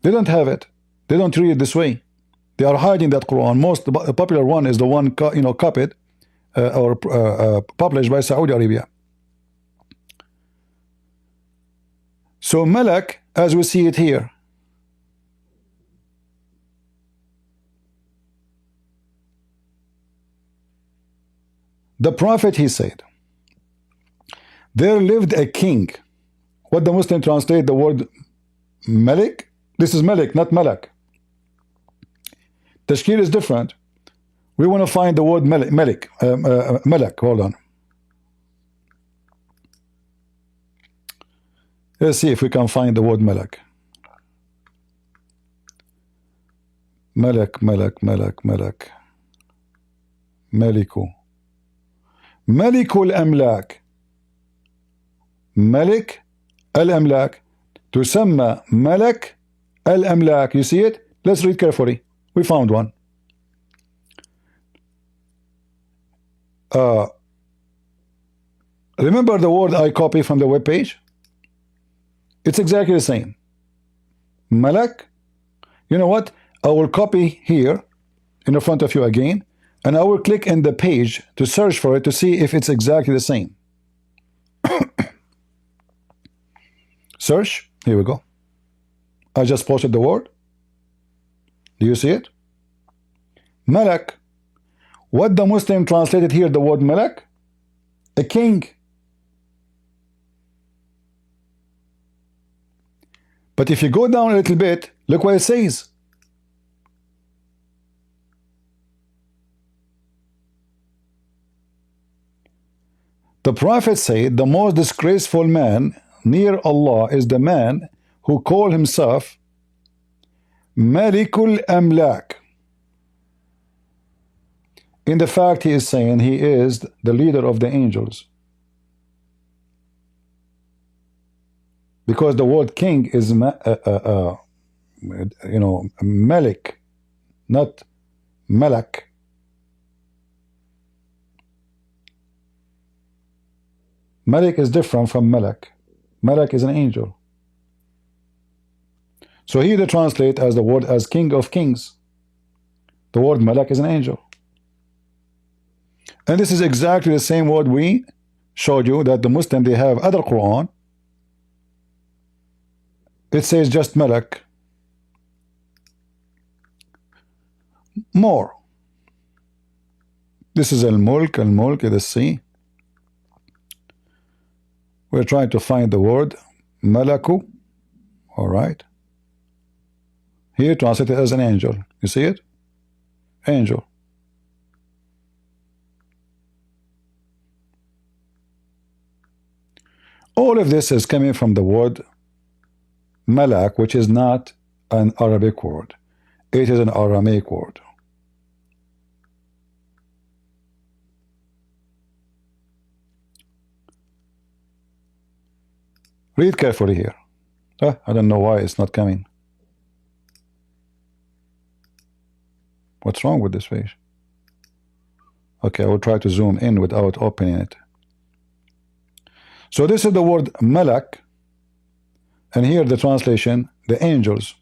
They don't have it. They don't read it this way. They are hiding that Quran. Most popular one is the one copied or published by Saudi Arabia. So Malak, as we see it here, the Prophet, he said, there lived a king. What the Muslim translate the word Malik? This is Malik, not Malak. Tashkil is different. We want to find the word Malik. Malak, hold on. Let's see if we can find the word Malak. Malak. Maliku. Malikul Amlak. Malik al-Amlak. تسمى Malak al-Amlak. You see it? Let's read carefully. We found one. Remember the word I copy from the web page? It's exactly the same. Malak. You know what? I will copy here in the front of you again, and I will click in the page to search for it to see if it's exactly the same. Search. Here we go. I just posted the word. Do you see it? Malak. What the Muslim translated here, the word Malak? A king. But if you go down a little bit, look what it says. The Prophet said, the most disgraceful man near Allah is the man who called himself Malikul Amlak. In the fact, he is saying he is the leader of the angels. Because the word king is Malik, not Malak. Malik is different from Malak. Malak is an angel. So here they translate as the word as king of kings. The word Malak is an angel. And this is exactly the same word we showed you that the Muslim, they have other Quran. It says just Malak. More. This is Al-Mulk, Al-Mulk, the sea. We're trying to find the word Malaku. All right. Here translated as an angel. You see it? Angel. All of this is coming from the word Malak, which is not an Arabic word. It is an Aramaic word. Read carefully here. I don't know why it's not coming. What's wrong with this page? Okay, I will try to zoom in without opening it. So this is the word Malak, and here the translation, the angels.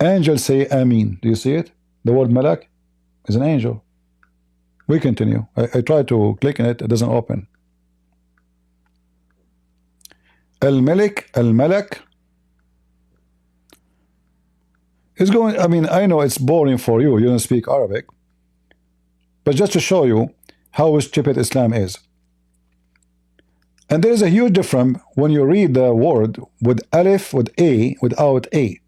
Angels say Amin. Do you see it? The word Malak is an angel. We continue. I try to click on it, it doesn't open. Al-Malik, Al-Malak is going, I mean, I know it's boring for you, you don't speak Arabic, but just to show you how stupid Islam is. And there is a huge difference when you read the word with Alif, with A, without A.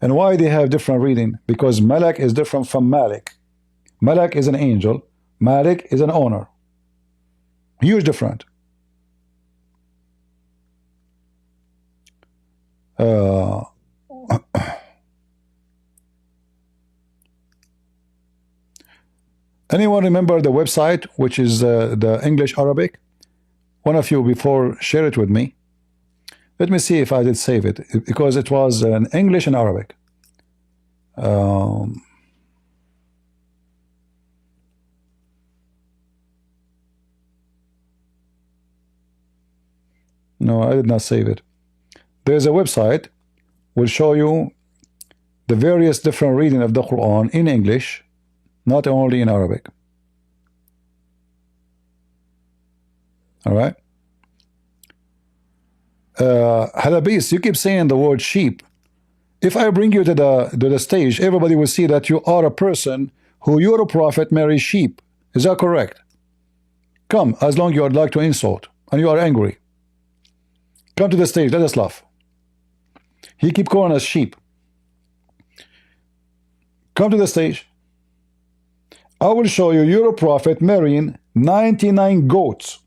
And why they have different reading? Because Malak is different from Malik. Malak is an angel, Malik is an owner. Huge difference. Anyone remember the website, which is the English Arabic? One of you before share it with me. Let me see if I did save it, because it was in English and Arabic. No, I did not save it. There's a website will show you the various different reading of the Quran in English, not only in Arabic. All right. Halabis, you keep saying the word sheep. If I bring you to the stage, everybody will see that you are a person who you're a prophet marries sheep. Is that correct? Come, as long as you would like to insult and you are angry. Come to the stage, let us laugh. He keep calling us sheep. Come to the stage. I will show you you're a prophet marrying 99 goats.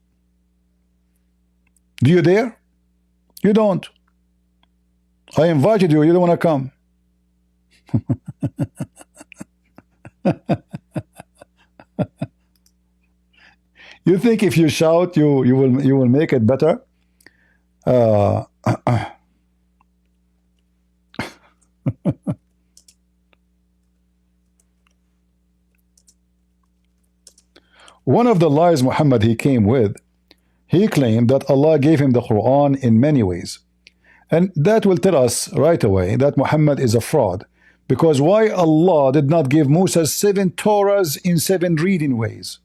Do you dare? You don't. I invited you, you don't want to come. You think if you shout, you will make it better? One of the lies Muhammad he came with, he claimed that Allah gave him the Quran in many ways. And that will tell us right away that Muhammad is a fraud. Because why Allah did not give Musa 7 Torahs in 7 reading ways?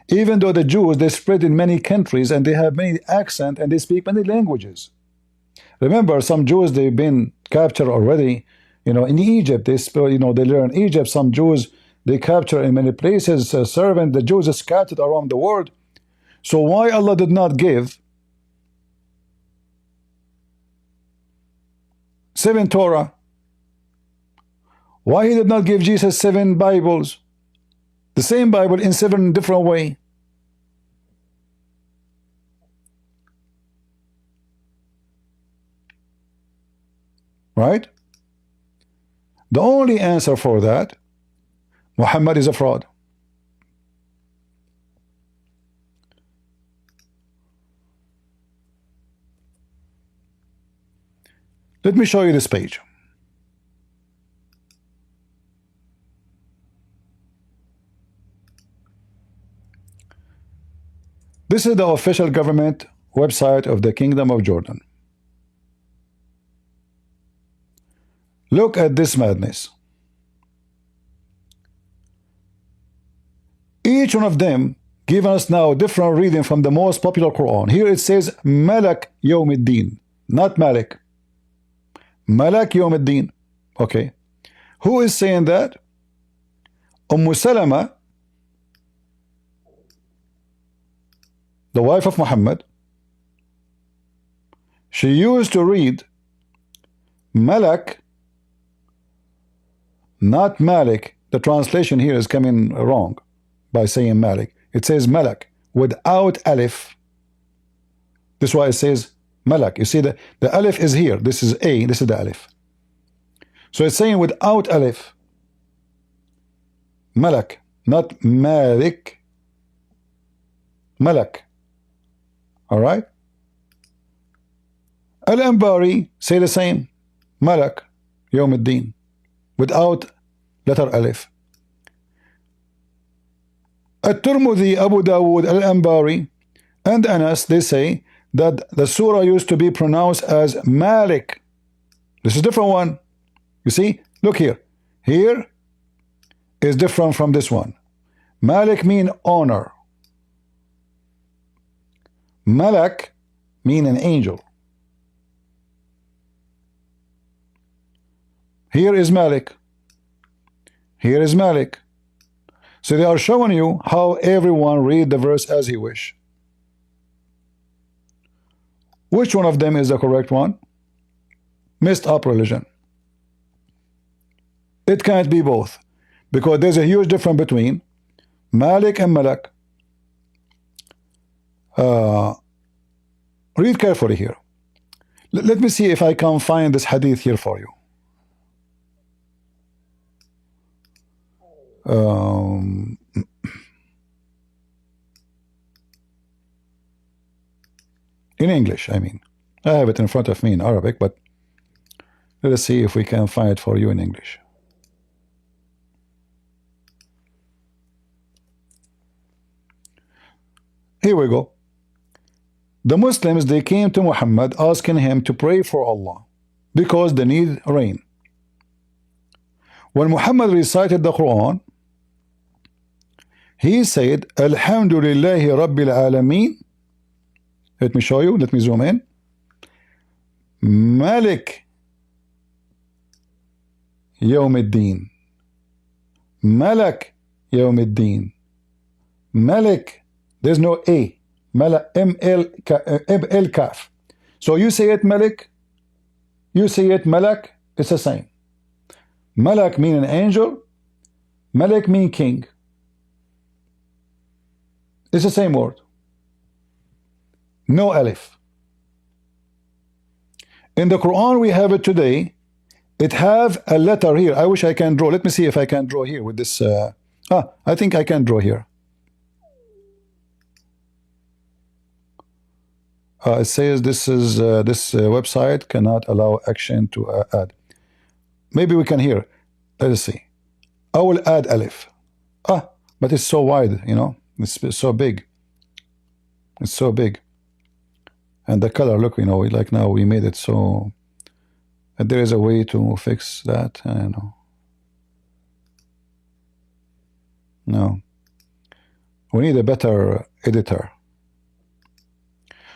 Even though the Jews, they spread in many countries and they have many accents and they speak many languages. Remember, some Jews, they've been captured already. You know, in Egypt, they learn Egypt. Some Jews, they capture in many places. Servant, the Jews are scattered around the world. So why Allah did not give 7 Torah? Why he did not give Jesus 7 Bibles? The same Bible in 7 different ways. Right? The only answer for that, Muhammad is a fraud. Let me show you this page. This is the official government website of the Kingdom of Jordan. Look at this madness. Each one of them give us now different reading from the most popular Quran. Here it says Malak Yawmiddin, not Malik. Malak Yawmiddin. Okay. Who is saying that? Salama, the wife of Muhammad, she used to read Malak, not Malik. The translation here is coming wrong by saying Malik. It says Malak without Alif. This is why it says Malak. You see the Alif is here. This is A, this is the Alif. So it's saying without Alif. Malak, not Malik. Malak. Alright? Al-Anbari say the same. Malak Yawmiddin without letter Alif. At-Tirmidhi, Abu Dawood, Al-Anbari, and Anas, they say that the surah used to be pronounced as Malik. This is a different one. You see? Look here. Here is different from this one. Malik mean honor. Malak mean an angel. Here is Malik. Here is Malik. So they are showing you how everyone read the verse as he wish. Which one of them is the correct one? Messed up religion. It can't be both, because there's a huge difference between Malik and Malak. Read carefully here. Let me see if I can find this hadith here for you. In English, I mean. I have it in front of me in Arabic, but let us see if we can find it for you in English. Here we go. The Muslims, they came to Muhammad asking him to pray for Allah because they need rain. When Muhammad recited the Quran, he said, Alhamdulillahi Rabbil Alameen. Let me show you, let me zoom in. Malik Yawm al-Din. Malak Yawm al-Din. Malik, there's no A. Malak, M-L kaf. So you say it Malik, you say it Malak, it's the same. Malak mean an angel, Malik mean king. It's the same word. No alif. In the Quran we have it today. It have a letter here. I wish I can draw. Let me see if I can draw here with this. I think I can draw here. It says this is this website cannot allow action to add. Maybe we can hear. Let us see. I will add alif. But it's so wide, you know. It's so big. It's so big. And the color, look, you know, like now we made it so. There is a way to fix that. I don't know. No. We need a better editor.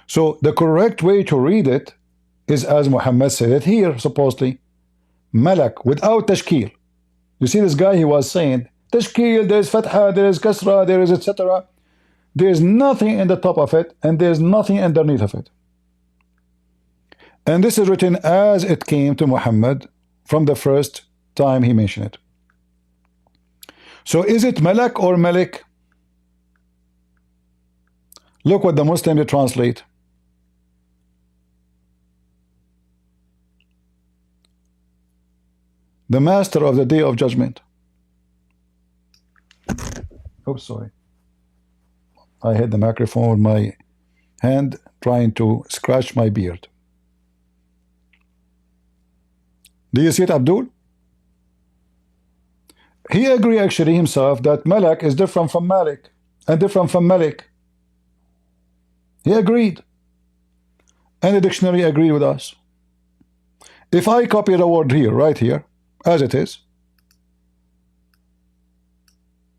So the correct way to read it is as Muhammad said it here, supposedly. Malak, without tashkil. You see this guy, he was saying, tashkil, there is fatha, there is kasra, there is etc. There is nothing in the top of it, and there is nothing underneath of it. And this is written as it came to Muhammad from the first time he mentioned it. So is it Malak or Malik? Look what the Muslims translate. The master of the day of judgment. Oops, sorry. I hit the microphone with my hand trying to scratch my beard. Do you see it, Abdul? He agreed actually himself that Malak is different from Malik and different from Malik. He agreed. And the dictionary agreed with us. If I copy the word here, right here, as it is,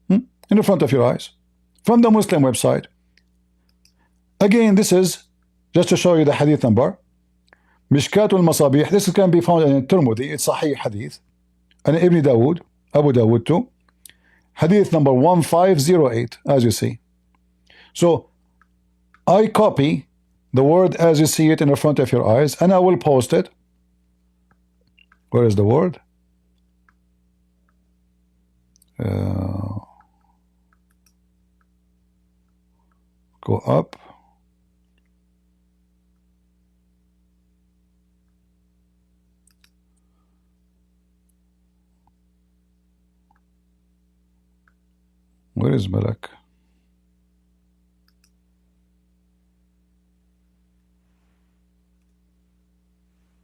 in the front of your eyes, from the Muslim website. Again, this is just to show you the hadith number. Mishkat al-Masabih. This can be found in Tirmidhi. It's Sahih hadith. And Ibn Dawood, Abu Dawood too. Hadith number 1508, as you see. So I copy the word as you see it in the front of your eyes, and I will post it. Where is the word? Go up. Where is Malak?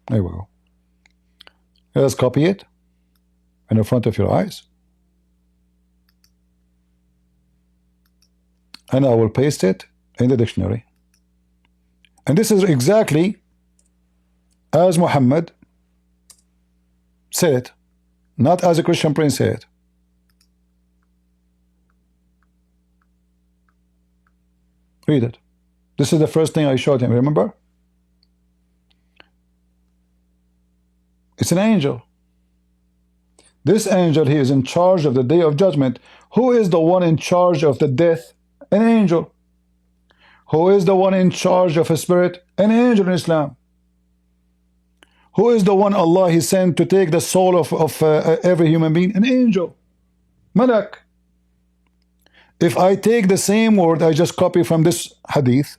There we go. Let's copy it in the front of your eyes. And I will paste it in the dictionary. And this is exactly as Muhammad said it, not as a Christian prince said it. Read it. This is the first thing I showed him, remember? It's an angel. This angel, he is in charge of the day of judgment. Who is the one in charge of the death? An angel. Who is the one in charge of a spirit? An angel in Islam. Who is the one Allah he sent to take the soul of every human being? An angel. Malak. If I take the same word I just copy from this hadith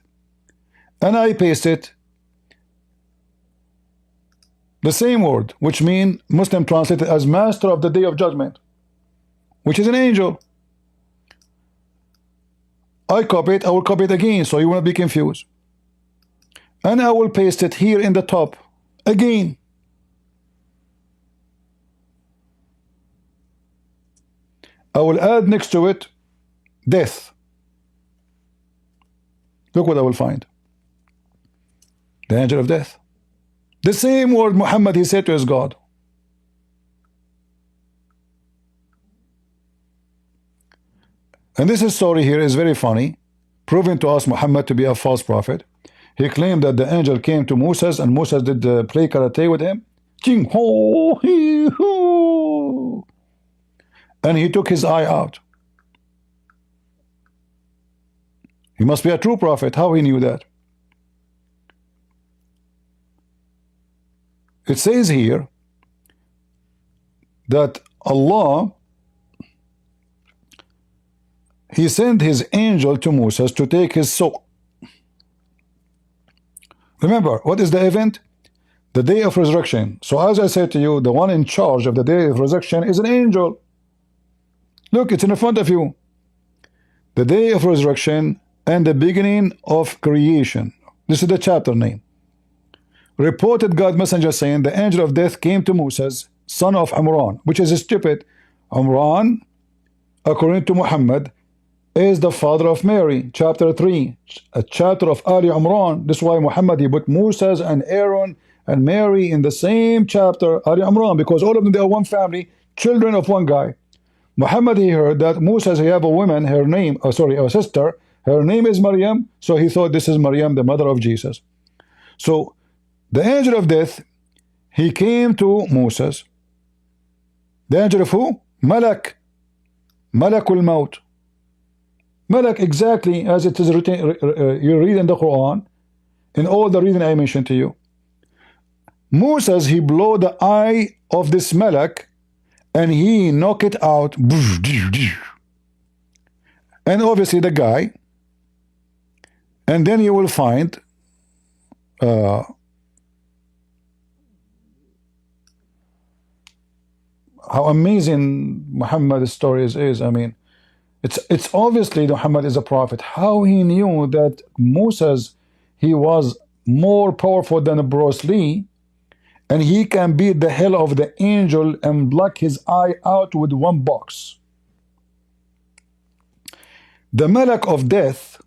and I paste it, the same word, which mean Muslim translated as master of the day of judgment, which is an angel. I copy it, I will copy it again so you will not be confused. And I will paste it here in the top again. I will add next to it death. Look what I will find. The angel of death. The same word Muhammad he said to his God. And this story here is very funny, proving to us Muhammad to be a false prophet. He claimed that the angel came to Moses and Moses did play karate with him. Ching ho, hee, hoo. And he took his eye out. He must be a true prophet. How he knew that? It says here that Allah, he sent his angel to Moses to take his soul. Remember, what is the event? The day of resurrection. So as I said to you, the one in charge of the day of resurrection is an angel. Look, it's in front of you. The day of resurrection and the beginning of creation. This is the chapter name. Reported God messenger saying, the angel of death came to Moses, son of Imran, which is stupid. Imran, according to Muhammad, is the father of Mary. Chapter 3, a chapter of Ali Imran. This is why Muhammad, he put Moses and Aaron and Mary in the same chapter, Ali Imran, because all of them, they are one family, children of one guy. Muhammad, he heard that Moses, he have a woman, her name, a sister, her name is Maryam, so he thought this is Maryam, the mother of Jesus. So the angel of death, he came to Moses. The angel of who? Malak. Malakul Maut. Malak, exactly as it is written, you read in the Quran, in all the reading I mentioned to you. Moses, he blew the eye of this Malak and he knocked it out. And obviously the guy, and then you will find how amazing Muhammad's story is. I mean, it's obviously Muhammad is a prophet. How he knew that Moses, he was more powerful than Bruce Lee, and he can beat the hell of the angel and block his eye out with one box. The Malak of death,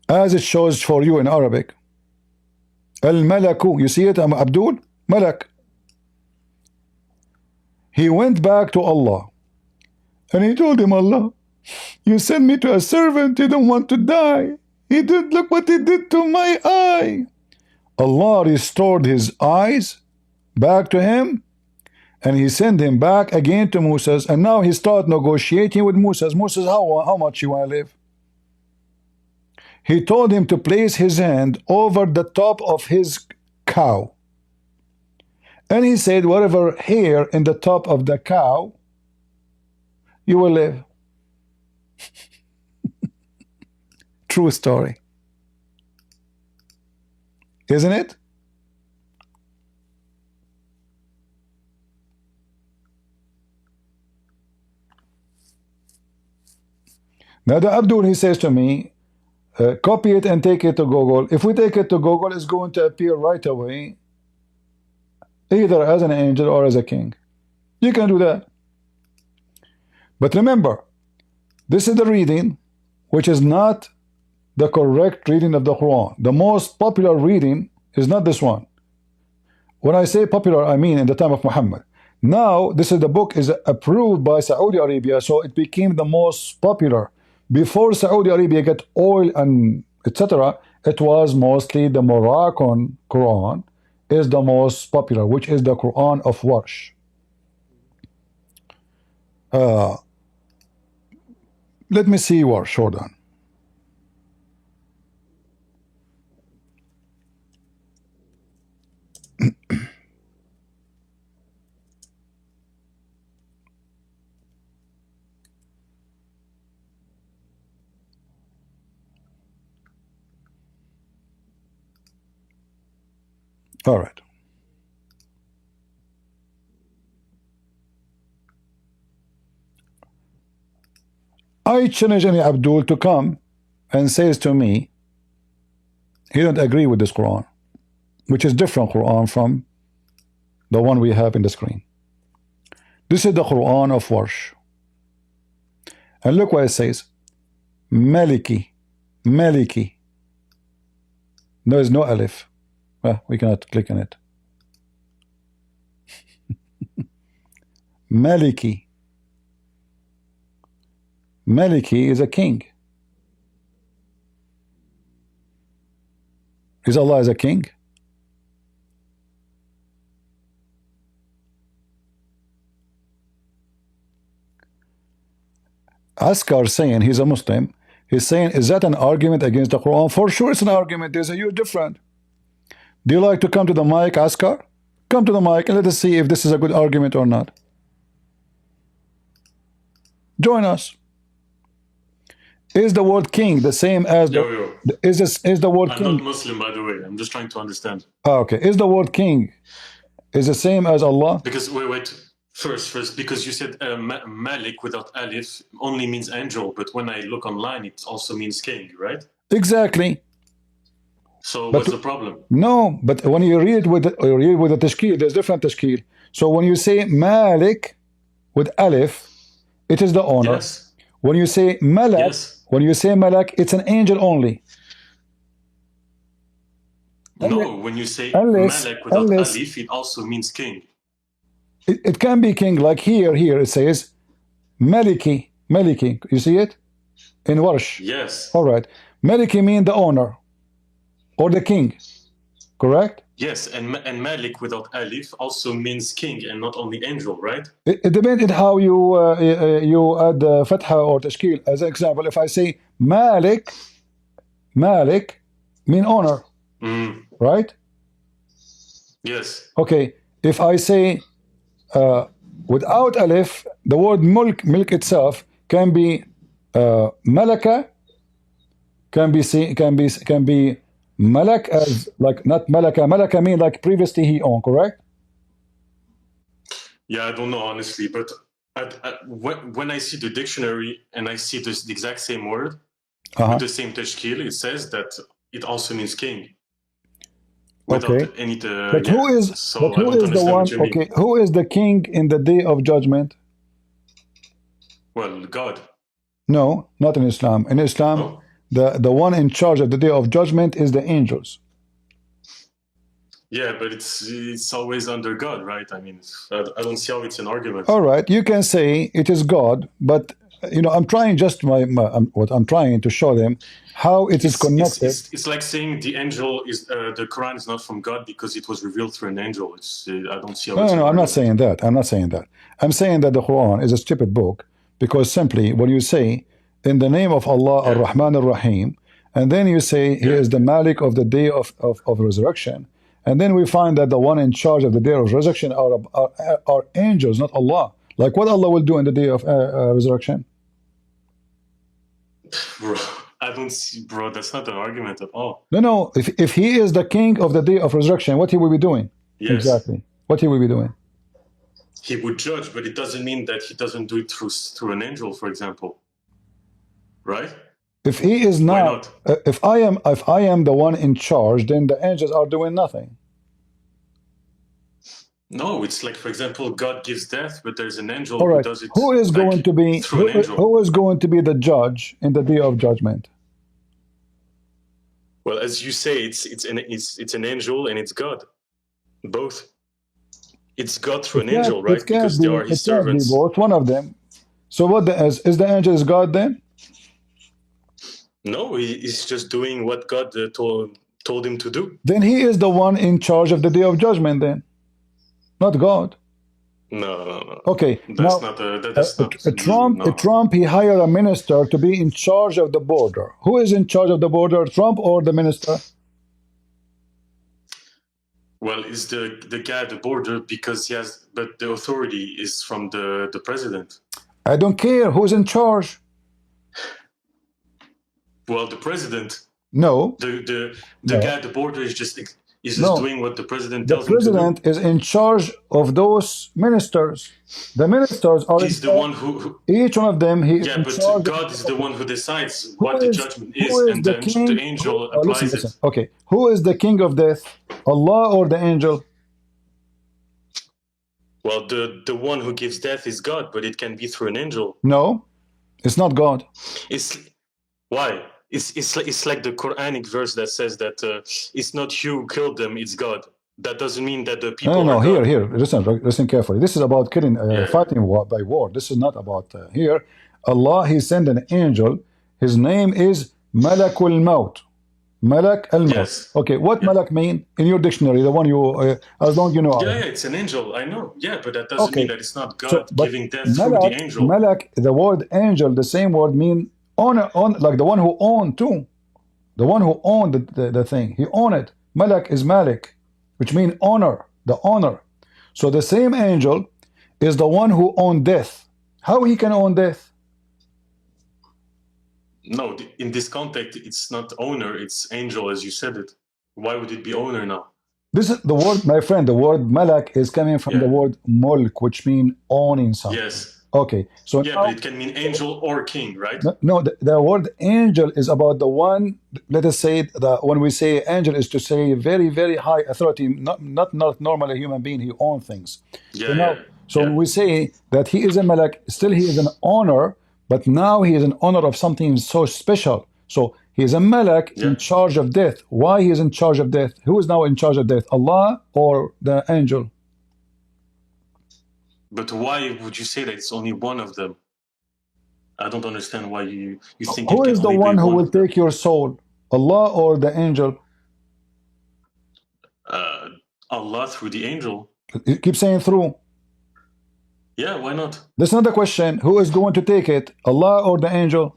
as it shows for you in Arabic, Al-Malaku, you see it, Abdul? Malak. He went back to Allah and he told him, Allah, you sent me to a servant, he don't want to die. He did, look what he did to my eye. Allah restored his eyes back to him and he sent him back again to Moses, and now he started negotiating with Moses. Moses, how much you want to live? He told him to place his hand over the top of his cow. And he said, whatever hair in the top of the cow, you will live. True story. Isn't it? Now the Abdul, he says to me, copy it and take it to Google. If we take it to Google, it's going to appear right away, either as an angel or as a king. You can do that. But remember, this is the reading which is not the correct reading of the Quran. The most popular reading is not this one. When I say popular, I mean in the time of Muhammad. Now, this is the book is approved by Saudi Arabia, so it became the most popular. Before Saudi Arabia got oil and etc., it was mostly the Moroccan Quran is the most popular, which is the Quran of Warsh. Let me see Warsh, hold on. All right. I challenge any Abdul to come and says to me, he don't agree with this Quran, which is different Quran from the one we have in the screen. This is the Quran of Warsh. And look what it says. Maliki. Maliki. There is no alif. We cannot click on it. Maliki. Maliki is a king. Is Allah is a king? Askar saying he's a Muslim. He's saying, is that an argument against the Quran? For sure it's an argument. There's a huge difference. Do you like to come to the mic, Askar? Come to the mic and let us see if this is a good argument or not. Join us. Is the word king the same as is the word king? I'm not Muslim, by the way. I'm just trying to understand. Okay. Is the word king is the same as Allah? Because wait. First, because you said Malik without alif only means angel, but when I look online, it also means king, right? Exactly. So what's the problem? No, but when you read it with the tashkil, there's different tashkil. So when you say Malik with alif, it is the owner. Yes. When you say Malak, it's an angel only. No, when you say Malak without alif, it also means king. It can be king, like here it says Maliki. You see it? In Warsh. Yes. All right. Maliki means the owner or the king, correct? Yes, and Malik without alif also means king and not only angel, right? It depends on how you add fatha or tashkil. As an example, if I say Malik mean owner, right? Yes. Okay. If I say without alif, the word milk itself can be malaka, can be malak as like not malaka mean like previously he owned, correct? Yeah, I don't know honestly, but when I see the dictionary and I see the exact same word with the same tashkil, it says that it also means king. Without any but who is the one? Okay, who is the king in the day of judgment? Well, God. No, not in Islam. In Islam, the one in charge of the day of judgment is the angels. Yeah, but it's always under God, right? I mean, I don't see how it's an argument. All right, you can say it is God, but you know, I'm trying just what I'm trying to show them how it is connected. It's like saying the angel is the Quran is not from God because it was revealed through an angel. I don't see how. No, I'm not saying that. I'm saying that the Quran is a stupid book because simply when you say in the name of Allah Ar-Rahman Ar-Rahim, and then you say he is the Malik of the day of resurrection, and then we find that the one in charge of the day of resurrection are angels, not Allah. Like what Allah will do in the day of resurrection? Bro, I don't see, bro. That's not an argument at all. No. If he is the king of the day of resurrection, what he will be doing? Yes. Exactly. What he will be doing? He would judge, but it doesn't mean that he doesn't do it through an angel, for example. Right? If he is not, if I am the one in charge, then the angels are doing nothing. No, it's like, for example, God gives death, but there's an angel who does it. Who is going to be who is going to be the judge in the day of judgment? Well, as you say, it's an angel and it's God, both. It's God through an angel, right? Because they are His servants. Both, one of them. So what is the angel is God then? No, he's just doing what God told him to do. Then he is the one in charge of the day of judgment then, not God. No. Okay, that's now, not Trump, he hired a minister to be in charge of the border. Who is in charge of the border, Trump or the minister? Well, it's the guy at the border because but the authority is from the president. I don't care who's in charge. Well, the president. No. The guy at the border is just doing what the president tells him to do. The president is in charge of those ministers. The ministers are. He's the one who. Each one of them. Yeah, but God is the one who decides what the judgment is, and then the angel applies it. Okay, who is the king of death? Allah or the angel? Well, the one who gives death is God, but it can be through an angel. No, it's not God. Why? It's like the Quranic verse that says that it's not you who killed them, it's God. That doesn't mean that the people. No. Here. Listen carefully. This is about killing, fighting by war. This is not about here. Allah, He sent an angel. His name is Malakul Maut. Malak al Maut. Yes. Okay, what Malak mean in your dictionary? The one you, as long you know. Yeah, it's an angel. I know. Yeah, but that doesn't mean that it's not God but giving death through the angel. Malak, the word angel, the same word mean owner, like the one who owned too. The one who owned the thing. He owned it. Malak is Malik, which means honor, the honor. So the same angel is the one who owned death. How he can own death? No, in this context, it's not owner, it's angel, as you said it. Why would it be owner now? This is the word, my friend, the word Malak is coming from the word mulk, which means owning something. Yes. Okay, so yeah, but it can mean angel or king, right? No, the word angel is about the one. Let us say that when we say angel is to say very, very high authority, not normally a human being. He owns things. Yeah, so when we say that he is a malak, still he is an honor, but now he is an honor of something so special. So he is a malak in charge of death. Why he is in charge of death? Who is now in charge of death? Allah or the angel? But why would you say that it's only one of them? I don't understand why you think. Who is the one who will take your soul? Allah or the angel? Allah through the angel. You keep saying through. Yeah, why not? That's not the question. Who is going to take it? Allah or the angel?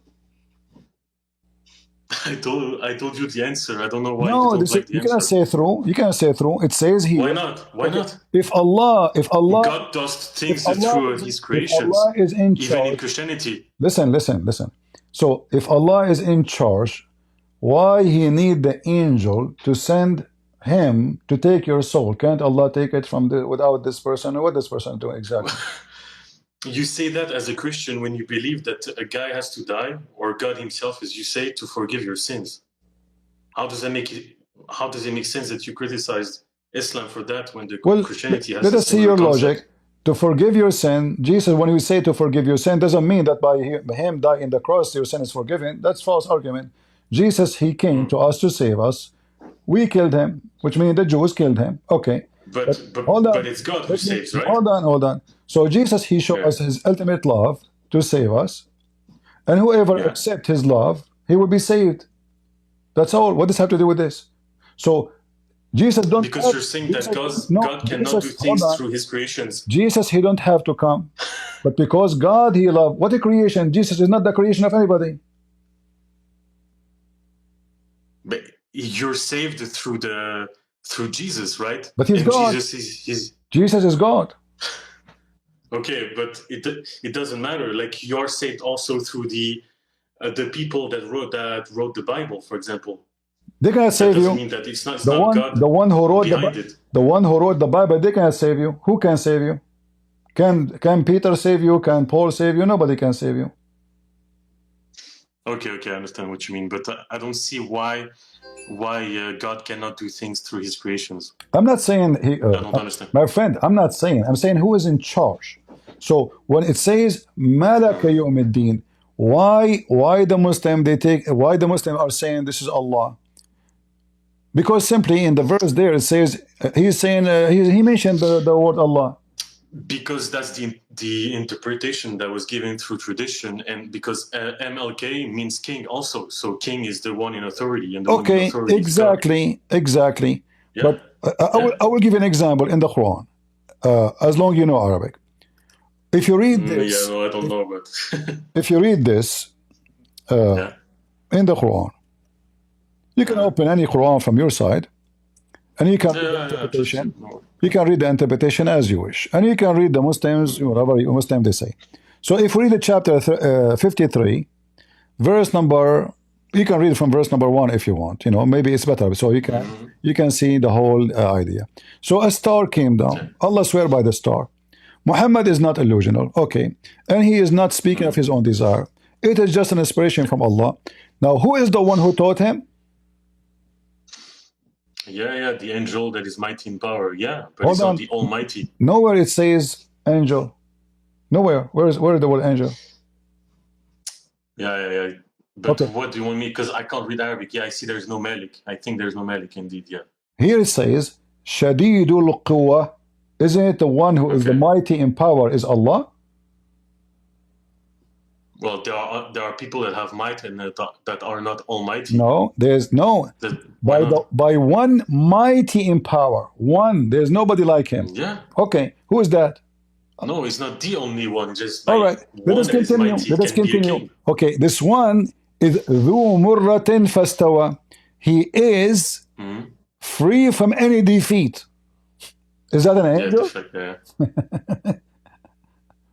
I told you the answer. I don't know why no, you don't like the you answer. Cannot say through. You cannot say through. It says here. Why not? Why not? If Allah God does things through His creations, Allah is in charge, even in Christianity. Listen. So if Allah is in charge, why He need the angel to send him to take your soul? Can't Allah take it from without this person? What this person doing exactly? You say that as a Christian when you believe that a guy has to die, or God Himself, as you say, to forgive your sins. How does that make it? How does it make sense that you criticized Islam for that when the Christianity has? Let us see your logic. To forgive your sin, Jesus, when we say to forgive your sin, doesn't mean that by him dying in the cross your sin is forgiven. That's false argument. Jesus, He came to us to save us. We killed Him, which means the Jews killed Him. Okay. But it's God who saves, right? Hold on. So Jesus, He showed us His ultimate love to save us. And whoever accepts His love, he will be saved. That's all. What does this have to do with this? So Jesus don't. Because you're saying that God cannot do things through His creations. Jesus, He don't have to come. But because God, He loved. What a creation. Jesus is not the creation of anybody. But you're saved through Jesus, right? But He's God. Jesus is God. Okay, but it doesn't matter. Like you're saved also through the people that wrote the Bible, for example. They cannot save you. That doesn't mean that it's not God. The one who wrote the one who wrote the Bible, they cannot save you. Who can save you? Can Peter save you? Can Paul save you? Nobody can save you. Okay, I understand what you mean, but I don't see why God cannot do things through His creations. I'm not saying I don't understand. My friend, I'm not saying. I'm saying who is in charge. So when it says Malaka Yawmiddin, why the Muslim are saying this is Allah? Because simply in the verse there it says he's saying he mentioned the word Allah. Because that's the interpretation that was given through tradition, and because MLK means king also, so king is the one in authority, and the one in authority exactly. Yeah. But I will give you an example in the Quran, as long you know Arabic. If you read this, I don't know, but if you read this in the Quran, you can open any Quran from your side, and you can read the interpretation. You can read the interpretation as you wish, and you can read the Muslims, whatever Muslim they say. So if we read the chapter 53, verse number, you can read from verse number 1 if you want. Maybe it's better, so you can see the whole idea. So a star came down. Allah swear by the star. Muhammad is not illusional, okay, and he is not speaking of his own desire. It is just an inspiration from Allah. Now, who is the one who taught him? The angel that is mighty in power. But it's not the Almighty. Nowhere it says angel. Nowhere. Where is the word angel? But what do you want me? Because I can't read Arabic. I see there's no Malik. I think there's no Malik indeed. Here it says Shadidul Quwwah. Isn't it the one who is the mighty in power is Allah? Well, there are people that have might and that are not almighty. No, there's no. Why By one mighty in power. One. There's nobody like him. Yeah. Okay. Who is that? No, he's not the only one. Just all right. Let us continue. Let us continue. Okay. This one is ذو مرة فاستوى. He is free from any defeat. Is that an angel? Yeah.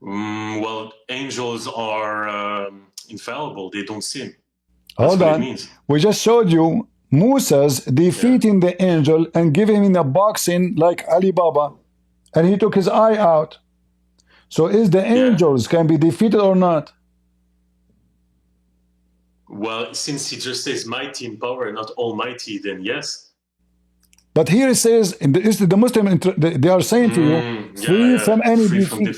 Well, angels are infallible. They don't sin. That's Hold what on. it means. We just showed you Musa's defeating the angel and giving him in a boxing like Ali Baba, and he took his eye out. So is the angels can be defeated or not? Well, since he just says mighty in power and not almighty, then yes. But here it says, the Muslim, they are saying to you, free from any defeat.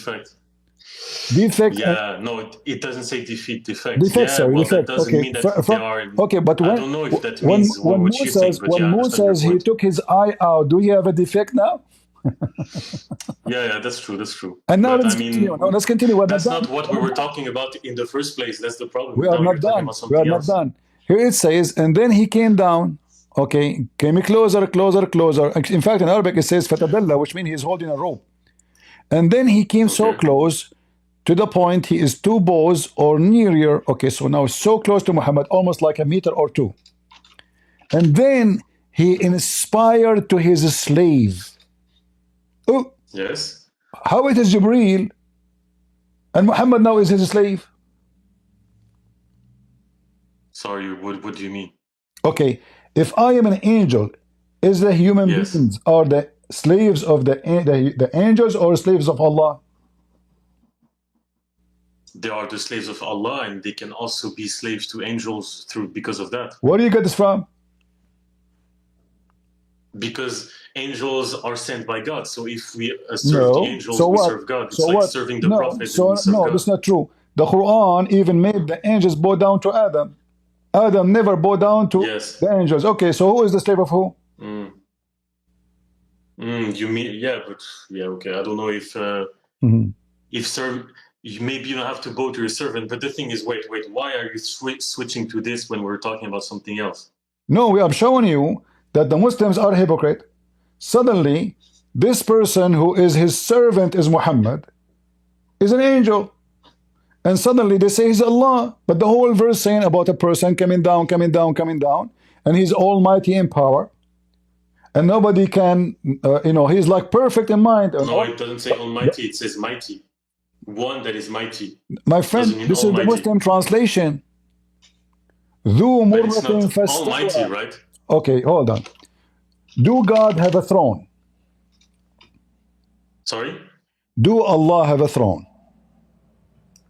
Defect. Yeah, no, it doesn't say defeat. Defect. Defect, yeah, well, that doesn't mean that they are. Okay, but I don't know if that means what you think. But when Musa says he took his eye out, do you have a defect now? Yeah, that's true. That's true. And now let's continue. No, let's continue. That's not what we were talking about in the first place. That's the problem. We are not done. We are not done. Here it says, and then he came down. Okay, came closer, closer, closer. In fact, in Arabic it says fatadalla, which means he's holding a rope. And then he came so close to the point he is 2 bows or nearer. Okay, so now so close to Muhammad, almost like a meter or 2. And then he inspired to his slave. Oh, yes. How it is Jibreel and Muhammad now is his slave? Sorry, what do you mean? Okay, if I am an angel, is the human beings are the slaves of the angels or slaves of Allah? They are the slaves of Allah, and they can also be slaves to angels because of that. Where do you get this from? Because angels are sent by God. So if we serve the angels, we serve God. It's like serving the prophet. No, that's not true. The Quran even made the angels bow down to Adam. Adam never bowed down to the angels. Okay, so who is the slave of who? You mean okay. I don't know if maybe you don't have to bow to your servant, but the thing is, wait, why are you switching to this when we're talking about something else? No, we are showing you that the Muslims are hypocrite. Suddenly, this person who is his servant is Muhammad, is an angel. And suddenly they say he's Allah. But the whole verse saying about a person coming down, coming down, coming down, and he's almighty in power. And nobody can, he's like perfect in mind. No, it doesn't say almighty, it says mighty. One that is mighty. My friend, this is the Muslim translation. But it's not almighty, right? Okay, hold on. Do God have a throne? Sorry? Do Allah have a throne?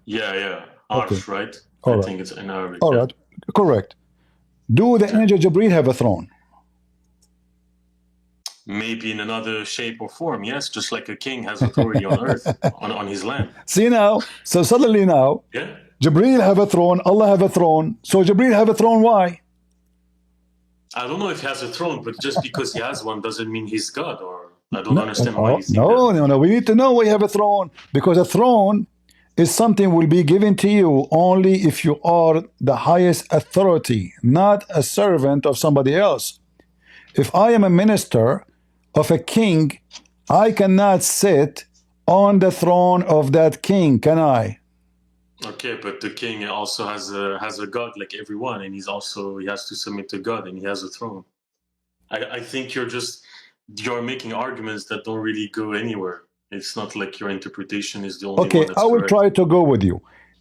Yeah. Arsh, right? I think it's in Arabic. All right, correct. Do the angel Jibreel have a throne? Maybe in another shape or form, yes. Just like a king has authority on earth, on his land. See now? So suddenly now, Jibreel have a throne, Allah have a throne. So Jibreel have a throne, why? I don't know if he has a throne, but just because he has one doesn't mean he's God, or I don't understand why you think that. No. We need to know why you have a throne. Because a throne is something will be given to you only if you are the highest authority, not a servant of somebody else. If I am a minister of a king, I cannot sit on the throne of that king, can I? Okay, but the king also has a god like everyone, and he has to submit to God, and he has a throne. I think you're making arguments that don't really go anywhere. It's not like your interpretation is the only one that's I will correct. try to go with you.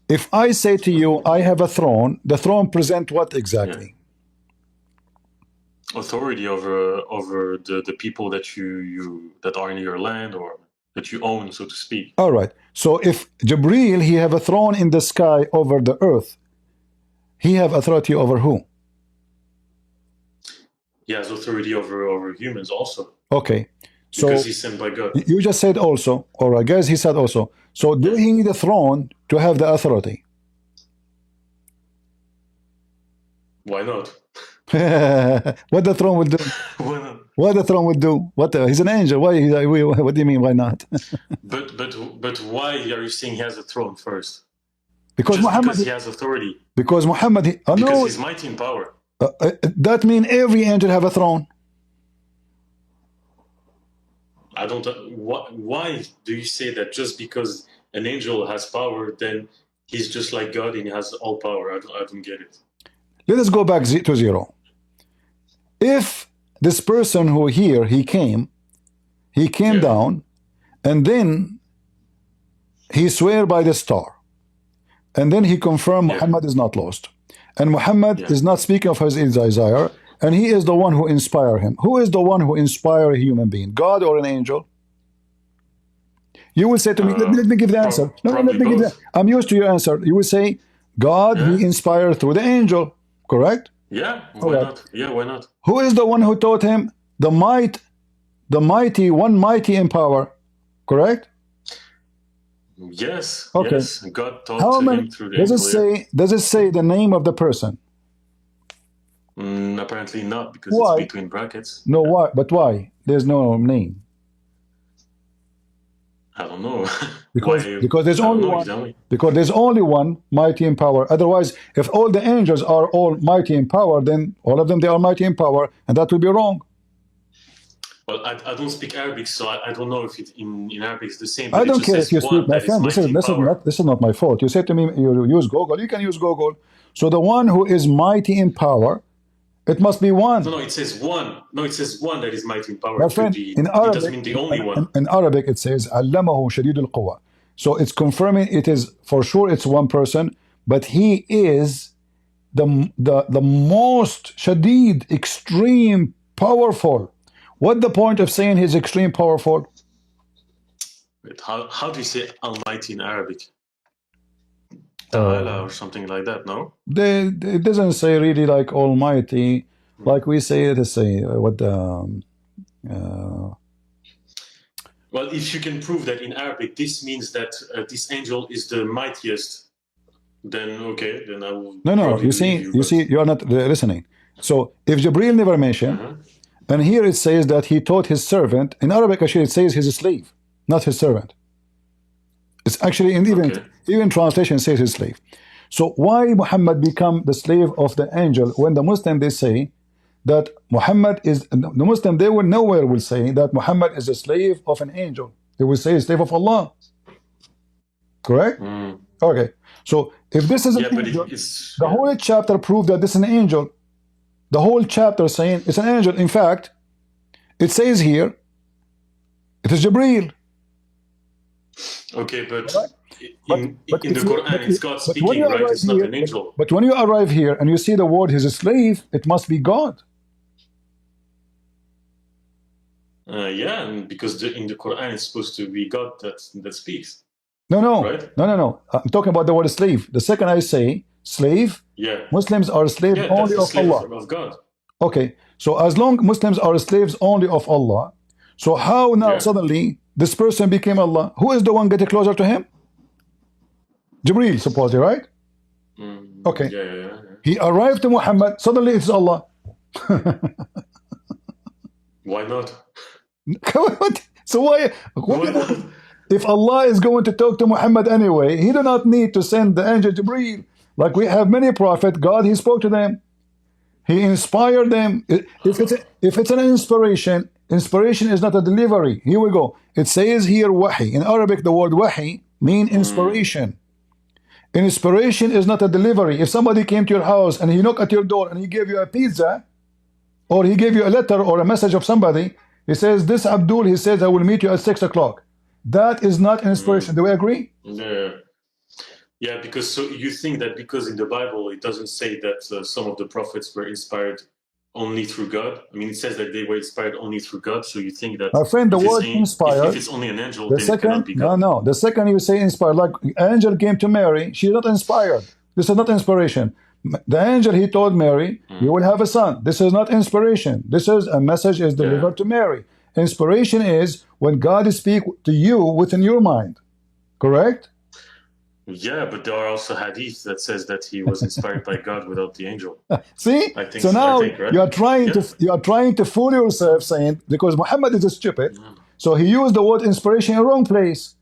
If I say to you, I have a throne, the throne present what exactly? Authority over the people that that are in your land or that you own, so to speak. All right. So if Jibreel, he have a throne in the sky over the earth, he have authority over who? He has authority over humans also. Okay. So because he's sent by God. You just said also, or I guess he said also. So do he need a throne to have the authority? Why not? What the throne would do? Why not? What the throne would do? He's an angel. Why? What do you mean? Why not? but why are you saying he has a throne first? Because just Muhammad, because he has authority. Because Muhammad, because he's mighty in power. That means every angel have a throne. I don't. Why do you say that? Just because an angel has power, then he's just like God and he has all power? I don't get it. Let us go back to zero. If this person who here he came down, and then he swear by the star, and then he confirmed Muhammad is not lost, and Muhammad is not speaking of his desire, and he is the one who inspired him. Who is the one who inspired a human being, God or an angel? You will say to me, let me give the answer. No, let me give that. I'm used to your answer. You will say, God, he inspired through the angel, correct? Yeah, why not? Yeah, why not? Who is the one who taught him the mighty, one mighty in power, correct? Yes, okay. Yes, God taught him through the angel. Does it say the name of the person? Apparently not, because it's between brackets. No, why? But why? There's no name. I don't know. Because there's only one. Exactly. Because there's only one mighty in power. Otherwise, if all the angels are all mighty in power, then all of them they are mighty in power, and that will be wrong. Well, I don't speak Arabic, so I don't know if it in Arabic is the same. I don't care if you speak, my friend. This is not my fault. You said to me you use Google. You can use Google. So the one who is mighty in power, it must be one. No, it says one. No, it says one that is mighty in power. My friend, in Arabic, it doesn't mean the only one. In Arabic, it says "Allamahu shadidul quwa." So it's confirming it is for sure it's one person, but he is the most shadid, extreme, powerful. What the point of saying he's extreme powerful? Wait, how do you say Almighty in Arabic? Ta'ala or something like that, no? It doesn't say really like Almighty, like we say it. Say what the. Well, if you can prove that in Arabic, this means that this angel is the mightiest, then okay, then I will. No. You see, you are not listening. So if Jibril never mentioned, and here it says that he taught his servant. In Arabic, actually, it says he's a slave, not his servant. It's actually even translation says his slave. So why Muhammad become the slave of the angel when the Muslim they say that Muhammad is the Muslim they will nowhere will say that Muhammad is a slave of an angel. They will say slave of Allah. Correct? Okay. So if this is an angel, the whole chapter proves that this is an angel. The whole chapter saying it's an angel. In fact, it says here it is Jibril. Okay, but in the Quran, it's God speaking, right? It's not an angel. But when you arrive here and you see the word he's a slave, it must be God. Yeah, and because in the Quran, it's supposed to be God that speaks. No. Right? No. I'm talking about the word slave. The second I say slave, Muslims are slaves only of Allah. Of God. Okay, so as long Muslims are slaves only of Allah, so how now suddenly this person became Allah? Who is the one getting closer to him? Jibreel, supposedly, right? Okay. Yeah. He arrived to Muhammad, suddenly it's Allah. Why not? So why not? If Allah is going to talk to Muhammad anyway, he do not need to send the angel Jibreel. Like we have many prophets, God, he spoke to them. He inspired them. If it's an inspiration is not a delivery. Here we go. It says here wahi. In Arabic, the word wahi mean inspiration. Inspiration is not a delivery. If somebody came to your house and he knocked at your door and he gave you a pizza, or he gave you a letter or a message of somebody, he says, this Abdul, he says, I will meet you at 6 o'clock. That is not inspiration. Do we agree? Yeah, because so you think that because in the Bible it doesn't say that some of the prophets were inspired only through God. I mean, it says that they were inspired only through God. So you think that my friend, the word inspired. If it's only an angel, then it cannot be God. No. The second you say inspired, like angel came to Mary, she's not inspired. This is not inspiration. The angel he told Mary, you will have a son. This is not inspiration. This is a message is delivered to Mary. Inspiration is when God speaks to you within your mind. Correct? Yeah, but there are also hadith that says that he was inspired by God without the angel. See? So now right? you are trying to fool yourself saying because Muhammad is stupid, so he used the word inspiration in the wrong place.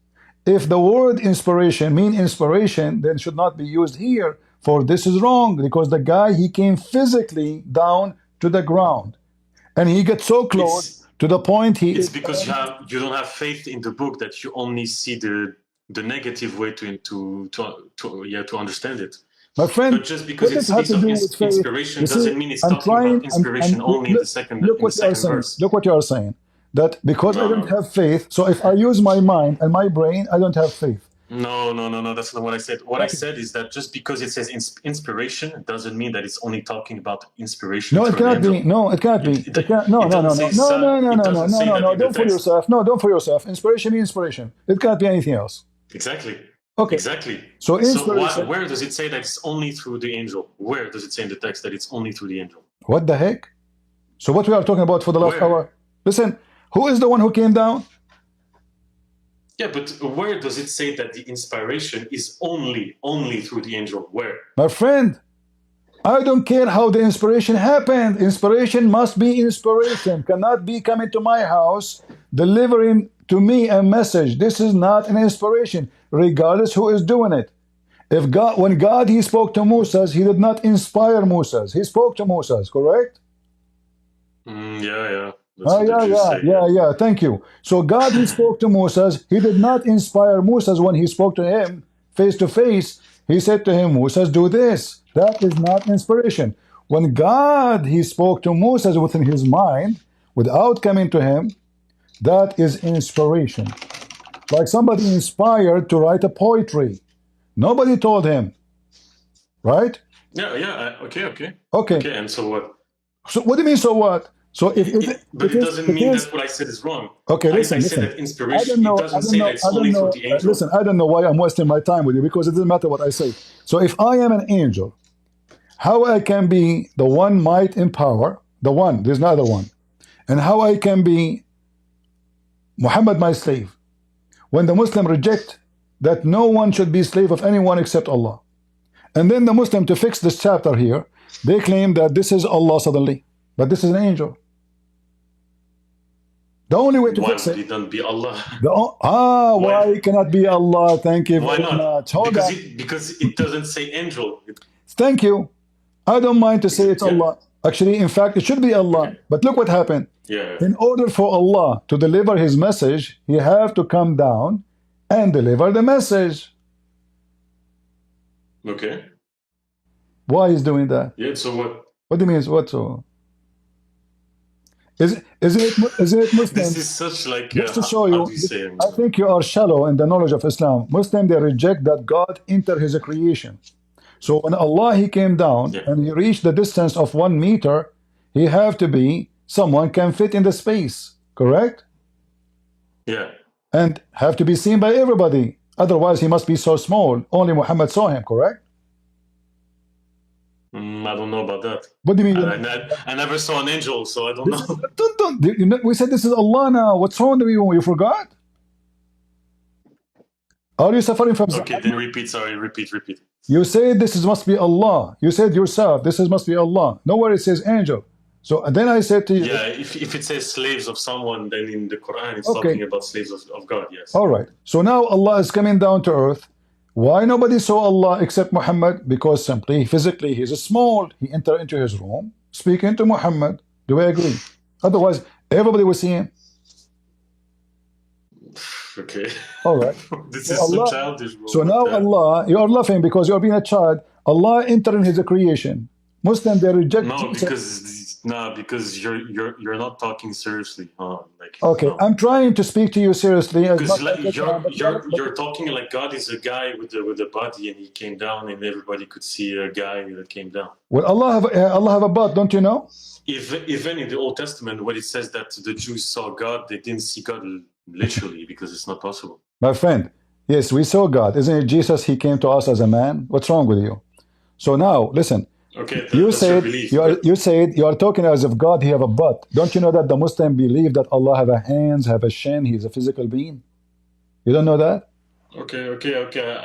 If the word inspiration mean inspiration, then should not be used here. For this is wrong, because the guy, he came physically down to the ground, and he gets so close to the point he. It's because you don't have faith in the book that you only see the negative way to understand it. My friend, but just because it speaks of inspiration doesn't mean it's talking about inspiration only in the second verse. Look what you are saying. That because I don't have faith, so if I use my mind and my brain, I don't have faith. No, that's not what I said. What I said is that just because it says inspiration doesn't mean that it's only talking about inspiration. No, it cannot be. No, it cannot be. No. Don't fool yourself. No, don't fool yourself. Inspiration means inspiration. It cannot be anything else. Exactly. Okay. Exactly. So where does it say that it's only through the angel? Where does it say in the text that it's only through the angel? What the heck? So what we are talking about for the last hour? Listen, who is the one who came down? Yeah, but where does it say that the inspiration is only through the angel? Where? My friend, I don't care how the inspiration happened. Inspiration must be inspiration. Cannot be coming to my house, delivering to me a message. This is not an inspiration, regardless who is doing it. If God, when God, he spoke to Moses, he did not inspire Moses. He spoke to Moses, correct? Yeah. Yeah. Thank you. So God, he spoke to Moses. He did not inspire Moses when he spoke to him face to face. He said to him, Moses, do this. That is not inspiration. When God, he spoke to Moses within his mind, without coming to him, that is inspiration. Like somebody inspired to write a poetry. Nobody told him. Right? Yeah. Okay, and so what? So what do you mean, so what? So but it doesn't mean that what I said is wrong. Okay, listen. I said that inspiration, it doesn't say that it's only through the angel. Listen, I don't know why I'm wasting my time with you, because it doesn't matter what I say. So if I am an angel, how I can be the one might in power, the one, there's no other one, and how I can be Muhammad my slave, when the Muslim reject that no one should be slave of anyone except Allah. And then the Muslim, to fix this chapter here, they claim that this is Allah suddenly, but this is an angel. The only way to fix it. Why don't be Allah? Why it cannot be Allah? Thank you very much. Because it doesn't say angel. Thank you. I don't mind to say it's Allah. Actually, in fact, it should be Allah. Okay. But look what happened. Yeah. In order for Allah to deliver his message, he have to come down and deliver the message. Okay. Why is doing that? Yeah, so what? What do you mean, what so? Isn't it Muslim? This is such like, just to show you, I think you are shallow in the knowledge of Islam. Muslim, they reject that God entered his creation. So when Allah, he came down and he reached the distance of 1 meter, he have to be someone can fit in the space, correct? Yeah. And have to be seen by everybody. Otherwise, he must be so small. Only Muhammad saw him, correct? I don't know about that. What do you mean? I never saw an angel, so I don't know. We said this is Allah now. What's wrong with you? You forgot? Are you suffering from... Okay, then repeat. Sorry, repeat. You said this must be Allah. You said yourself, this must be Allah. Nowhere it says angel. So then I said to you... Yeah, if it says slaves of someone, then in the Quran it's talking about slaves of God, yes. All right. So now Allah is coming down to earth. Why nobody saw Allah except Muhammad? Because simply, physically, he's small. He entered into his room, speaking to Muhammad. Do I agree? Otherwise, everybody will see him. Okay. All right. This is so childish. So now Allah, you are laughing because you are being a child. Allah entered in his creation. Muslim, they reject. Because you're not talking seriously. Okay, no. I'm trying to speak to you seriously. Because you're talking like God is a guy with a body, and he came down, and everybody could see a guy that came down. Well, Allah have a butt, don't you know? Even in the Old Testament, when it says that the Jews saw God, they didn't see God literally, because it's not possible. My friend, yes, we saw God. Isn't it Jesus? He came to us as a man. What's wrong with you? So now, listen. Okay, you said you are talking as if God he have a butt. Don't you know that the Muslim believe that Allah have a hands, have a shin, he's a physical being? You don't know that? Okay.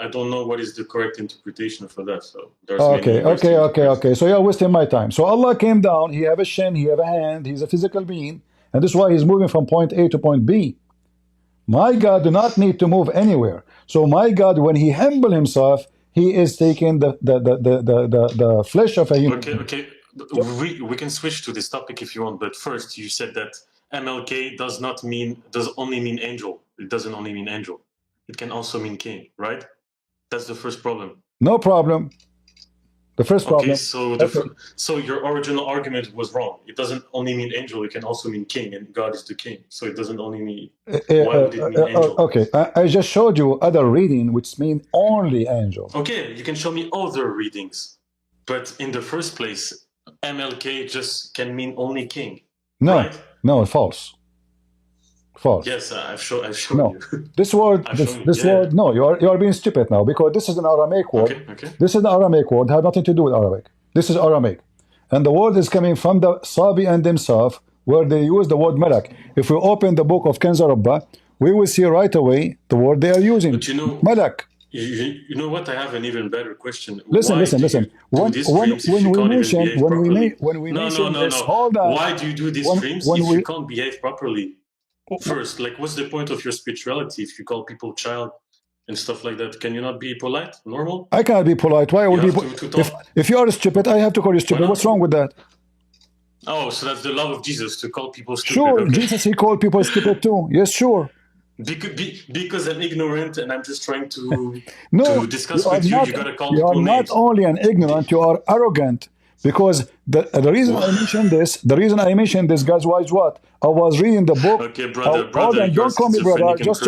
I don't know what is the correct interpretation for that. So there's okay. So you're wasting my time. So Allah came down, he have a shin, he have a hand, he's a physical being, and this is why he's moving from point A to point B. My God do not need to move anywhere. So my God, when he humble himself, he is taking the flesh of a human. Okay. We can switch to this topic if you want, but first you said that MLK does only mean angel. It doesn't only mean angel. It can also mean king, right? That's the first problem. No problem. The first problem. Okay, so your original argument was wrong. It doesn't only mean angel, it can also mean king, and God is the king. So it doesn't only mean, why would it mean angel? Okay, I just showed you other reading which mean only angel. Okay, you can show me other readings. But in the first place, MLK just can mean only king. No, right? No, false. False. Yes, I've shown you. This word, word, no, you are being stupid now, because this is an Aramaic word. Okay. This is an Aramaic word, has nothing to do with Arabic. This is Aramaic. And the word is coming from the Sabian themselves, where they use the word malak. If we open the book of Kenza Rabba, we will see right away the word they are using. But malak. You know what? I have an even better question. Listen. When we mention this, hold on. Why do you do these streams if you can't behave properly? First, like, what's the point of your spirituality if you call people child and stuff like that? Can you not be polite, normal? I cannot be polite. Why would if you are stupid, I have to call you stupid. What's wrong with that? Oh, so that's the love of Jesus, to call people stupid. Sure, okay. Jesus, he called people stupid too. Yes, sure. Because I'm ignorant and I'm just trying to discuss with you, you gotta call people names. You are not only an ignorant, you are arrogant. Because the reason I mentioned this, guys, was what? I was reading the book. Okay, brother, don't call me brother. Just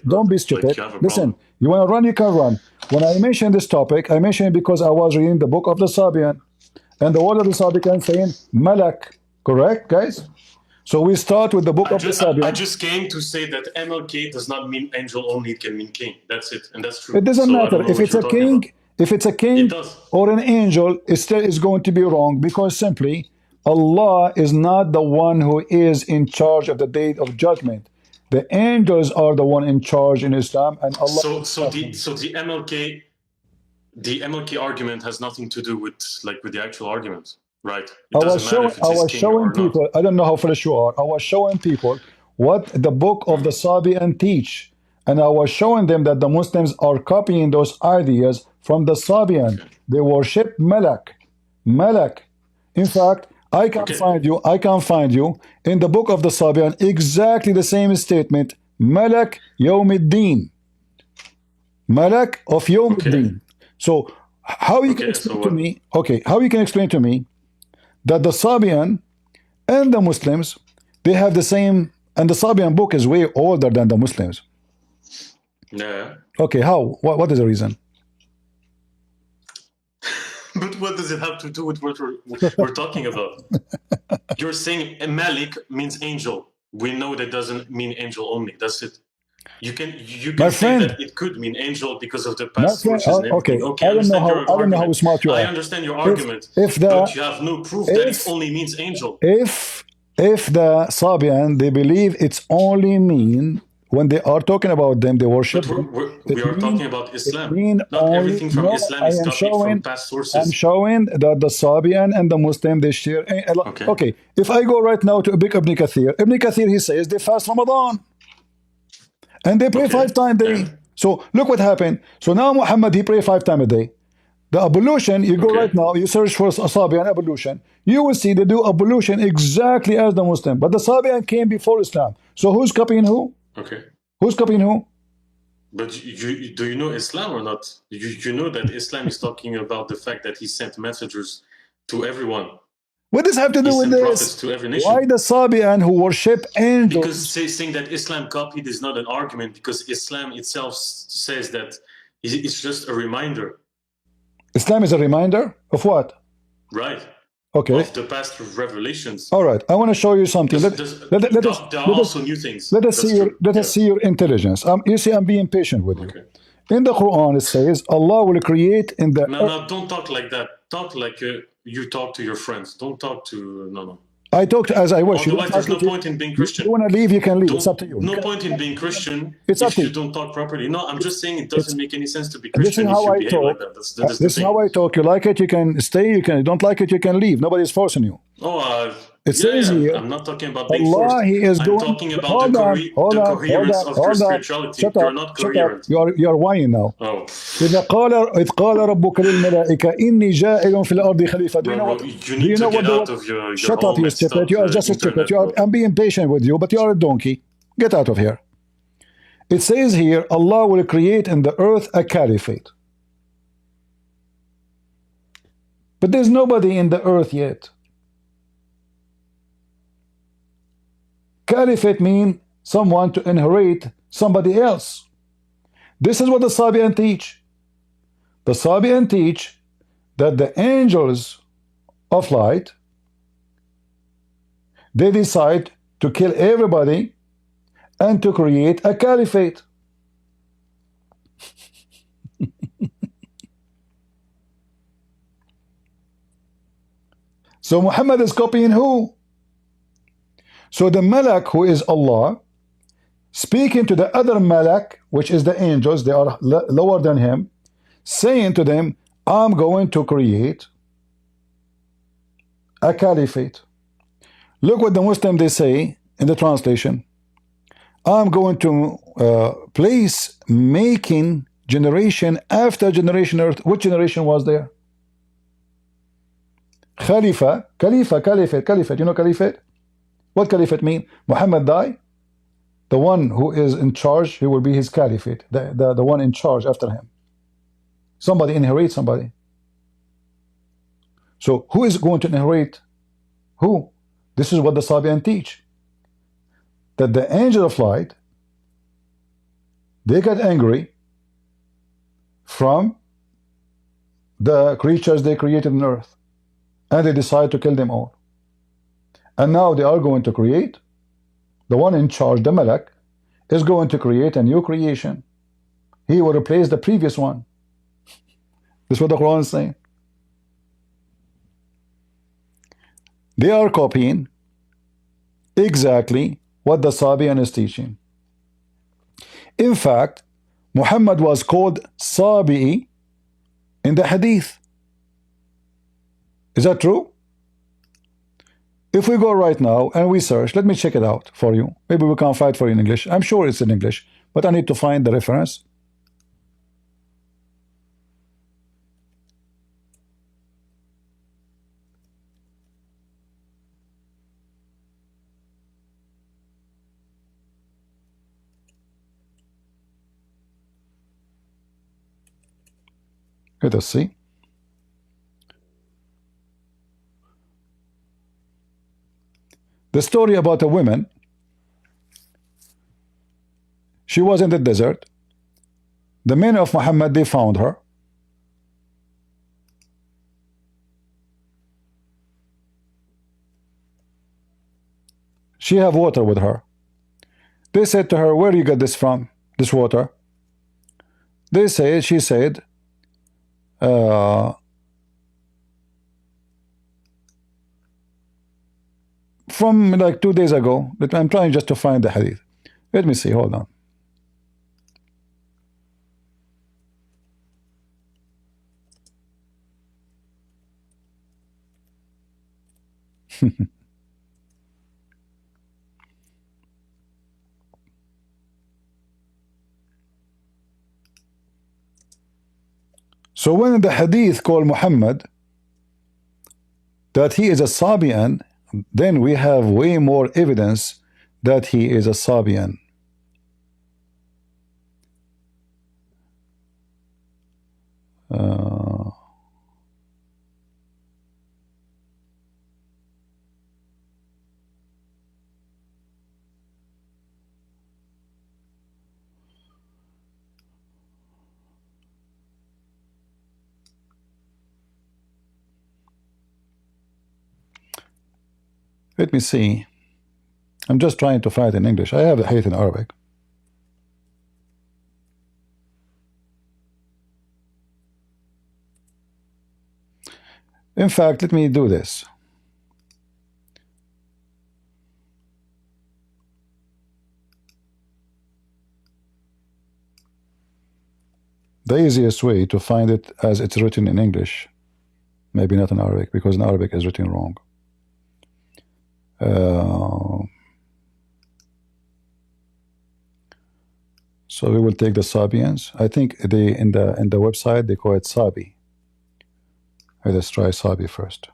don't be stupid. Listen, you want to run, you can run. When I mentioned this topic, I mentioned it because I was reading the book of the Sabian. And the word of the Sabian saying Malak. Correct, guys? So we start with the book of the Sabian. I just came to say that MLK does not mean angel only, it can mean king. That's it, and that's true. It doesn't matter. If it's a king, or an angel, it still is going to be wrong, because simply Allah is not the one who is in charge of the day of judgment. The angels are the one in charge in Islam, and Allah. So the MLK argument has nothing to do with the actual argument, right? I was showing people. I don't know how foolish you are. I was showing people what the book of the Sabian teach, and I was showing them that the Muslims are copying those ideas from the Sabian. Okay. They worship Malak. In fact, I can find you in the book of the Sabian exactly the same statement. Malak Yawmiddin. Malak of Yawmiddin. So how you can explain to me? Okay, how you can explain to me that the Sabian and the Muslims, they have the same, and the Sabian book is way older than the Muslims. Yeah. Okay, how? What is the reason? But what does it have to do with what we're talking about? You're saying Malik means angel. We know that doesn't mean angel only. That's it. You can say that it could mean angel because of the past sources and everything. Okay, I don't know how smart you are. I understand your argument, but you have no proof that it only means angel. If the Sabian, they believe it's only mean, when they are talking about them, they worship. We are talking about Islam. Not everything from Islam is copied from past sources. I'm showing that the Sabian and the Muslim, they share. Okay, if I go right now to Ibn Kathir, he says they fast Ramadan. And they pray 5 times a day. So look what happened. So now Muhammad, he pray 5 times a day. The ablution, you go right now, you search for Sabian ablution, you will see they do ablution exactly as the Muslim. But the Sabian came before Islam. So who's copying who? Okay. Who's copying who? But do you know Islam or not? You know that Islam is talking about the fact that he sent messengers to everyone. What does have to do with this? To every nation. Why the Sabian who worship angels? Because saying that Islam copied is not an argument, because Islam itself says that it's just a reminder. Islam is a reminder of what? Right. Okay. Of the past revelations. All right. I want to show you something. There are also new things. Let us see your intelligence. You see, I'm being patient with you. Okay. In the Quran, it says Allah will create in the. No, don't talk like that. Talk like you talk to your friends. Don't talk to no. I talk as I wish. Otherwise, there's no point in being Christian. You want to leave, you can leave. It's up to you. No point in being Christian if you don't talk properly. No, I'm just saying it doesn't make any sense to be Christian if you behave like that. This is how I talk. You like it, you can stay. You don't like it, you can leave. Nobody's forcing you. Oh, It says here, I'm not talking about being Allah, forced. He is I'm going. talking about Hold on, hold the on, hold coherence on, of your hold on. spirituality. Shut You're up, not shut up. coherent. You're whining now. Oh. إذ قال ربك للملائكة إني جاعل في الأرض خليفة. Do you know Bro, what? you Do you need know to what get the out word? of your Shut whole up, you messed stupid. up You are just a stupid. internet, bro. I'm being patient with you, but you are a donkey. Get out of here. It says here, Allah will create in the earth a caliphate. But there's nobody in the earth yet. Caliphate means someone to inherit somebody else. This is what the Sabian teach. The Sabian teach that the angels of light, they decide to kill everybody and to create a caliphate. So Muhammad is copying who? So the Malak, who is Allah, speaking to the other Malak, which is the angels, they are lower than him, saying to them, I'm going to create a caliphate. Look what the Muslim they say in the translation. I'm going to place making generation after generation earth. Which generation was there? Khalifa, caliphate. You know caliphate? What caliphate mean? Muhammad died. The one who is in charge, he will be his caliphate. The one in charge after him. Somebody inherits somebody. So who is going to inherit who? This is what the Sabian teach. That the angel of light, they get angry from the creatures they created on earth. And they decide to kill them all. And now they are going to create, the one in charge, the Malak, is going to create a new creation. He will replace the previous one. This is what the Quran is saying. They are copying exactly what the Sabian is teaching. In fact, Muhammad was called Sabi'i in the Hadith. Is that true? If we go right now and we search, let me check it out for you. Maybe we can find for you in English. I'm sure it's in English, but I need to find the reference. Let us see. The story about a woman. She was in the desert. The men of Muhammad, they found her. She have water with her. They said to her, where you got this from, this water? She said, from like 2 days ago. But I'm trying just to find the hadith. Let me see, hold on. So when the hadith called Muhammad that he is a Sabian, then we have way more evidence that he is a Sabian. Let me see. I'm just trying to find it in English. I have the hadith in Arabic. In fact, let me do this. The easiest way to find it as it's written in English, maybe not in Arabic, because in Arabic is written wrong. So we will take the Sabians. I think they in the website they call it Sabi. Let's try Sabi first.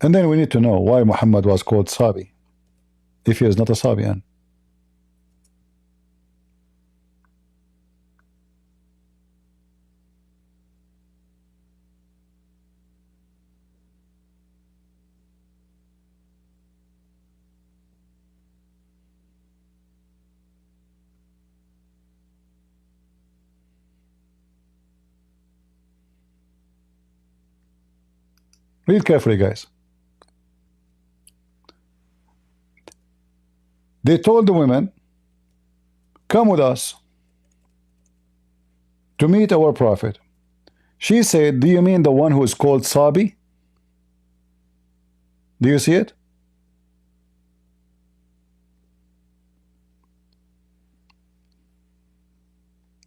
And then we need to know why Muhammad was called Sabi if he is not a Sabian. Read carefully, guys. They told the women, come with us to meet our prophet. She said, do you mean the one who is called Sabi? Do you see it?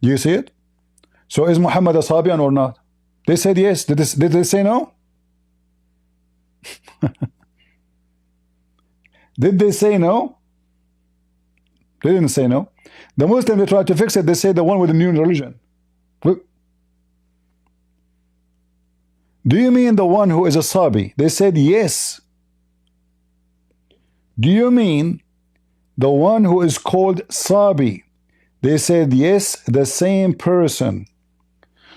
Do you see it? So is Muhammad a Sabian or not? They said yes. Did they say no? Did they say no? They didn't say no. The Muslim, they tried to fix it. They say the one with the new religion. Do you mean the one who is a Sabi? They said yes. Do you mean the one who is called Sabi? They said yes, the same person.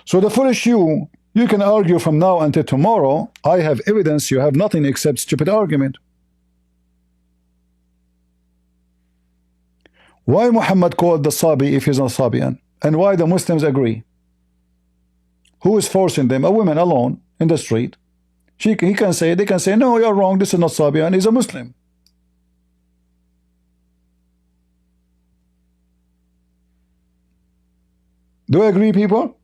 So the foolish you can argue from now until tomorrow. I have evidence. You have nothing except stupid argument. Why Muhammad called the Sabi if he's not Sabian? And why the Muslims agree? Who is forcing them? A woman alone in the street. They can say, no, you're wrong, this is not Sabian, he's a Muslim. Do you agree, people?